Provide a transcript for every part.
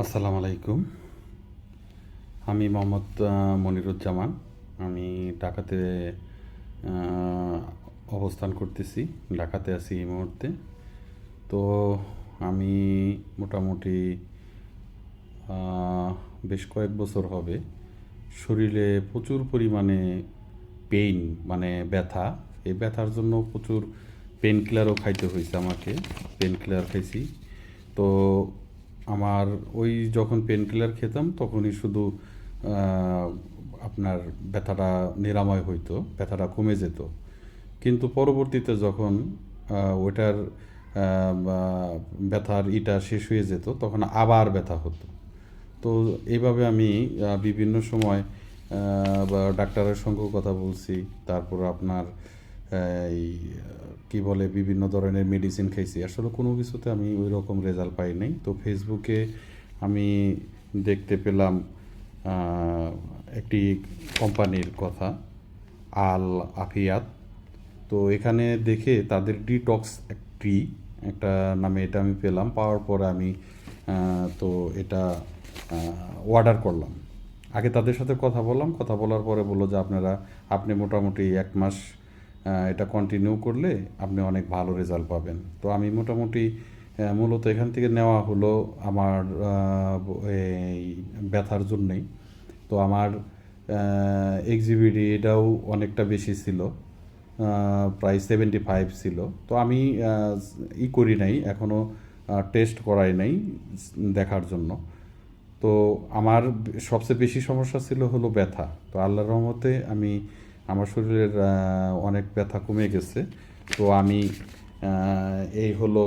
আসসালামু আলাইকুম। আমি মোহাম্মদ মনিরুজ্জামান। আমি ঢাকাতে আহ, অবস্থান করতেছি। ঢাকাতে আছি এই মুহূর্তে। তো আমি মোটামুটি বেশ কয়েক বছর হবে শরীরে প্রচুর পরিমাণে পেইন, মানে ব্যথা। এই ব্যথার জন্য প্রচুর পেন কিলারও খাইতে হয়েছে আমাকে। পেন কিলার খাইছি। তো আমার ওই যখন পেন কিলার খেতাম তখনই শুধু আহ, আপনার ব্যথাটা নিরাময় হইতো, ব্যথাটা কমে যেত। কিন্তু পরবর্তীতে যখন ওইটার ব্যথার ইটা শেষ হয়ে যেত তখন আবার ব্যথা হতো। তো এইভাবে আমি বিভিন্ন সময় বা ডাক্তারের সঙ্গেও কথা বলছি। তারপর আপনার এই কী বলে বিভিন্ন ধরনের মেডিসিন খাইছি, আসলে কোনো কিছুতে আমি ওই রকম রেজাল্ট পাই নাই। তো ফেসবুকে আমি দেখতে পেলাম একটি কোম্পানির কথা, আল আফিয়াত। তো এখানে দেখে তাদের ডিটক্স একটি একটা নামে এটা আমি পেলাম। পাওয়ার পরে আমি তো এটা অর্ডার করলাম। আগে তাদের সাথে কথা বললাম, কথা বলার পরে বললো যে আপনি মোটামুটি 1 মাস এটা কন্টিনিউ করলে আপনি অনেক ভালো রেজাল্ট পাবেন। তো আমি মোটামুটি মূলত এখান থেকে নেওয়া হলো আমার এই ব্যথার জন্যেই। তো আমার এক্সিবিডি এটাও অনেকটা বেশি ছিল, প্রায় 75 ছিল। তো আমি করি নাই এখনও, টেস্ট করাই নাই দেখার জন্য। তো আমার সবচেয়ে বেশি সমস্যা ছিল হলো ব্যথা। তো আল্লাহর রহমতে আমার শরীরের অনেক ব্যথা কমে গেছে। তো আমি এই হলো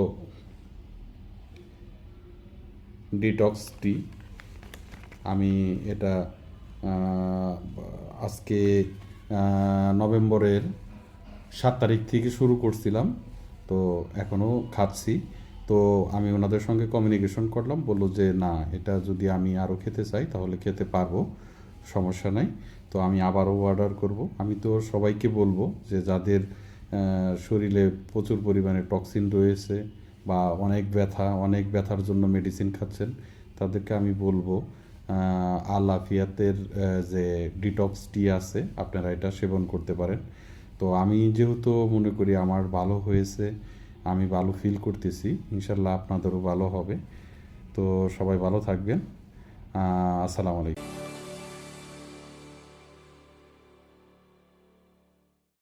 ডিটক্স টি। আমি এটা আহ, আজকে নভেম্বরের 7 তারিখ থেকে শুরু করছিলাম। তো এখনও খাচ্ছি। তো আমি ওনাদের সঙ্গে কমিউনিকেশন করলাম, বললো যে না, এটা যদি আমি আরও খেতে চাই তাহলে খেতে পারবো, সমস্যা নাই। তো আমি আবারও অর্ডার করব। আমি তো সবাইকে বলবো যে যাদের শরীরে প্রচুর পরিমাণে টক্সিন রয়েছে বা অনেক ব্যথার জন্য মেডিসিন খাচ্ছেন, তাদেরকে আমি বলবো আল আফিয়াতের যে ডিটক্স টি আছে আপনারা এটা সেবন করতে পারেন। তো আমি যেহেতু মনে করি আমার ভালো হয়েছে, আমি ভালো ফিল করতেছি, ইনশাল্লাহ আপনাদেরও ভালো হবে। তো সবাই ভালো থাকবেন। আসসালামু আলাইকুম।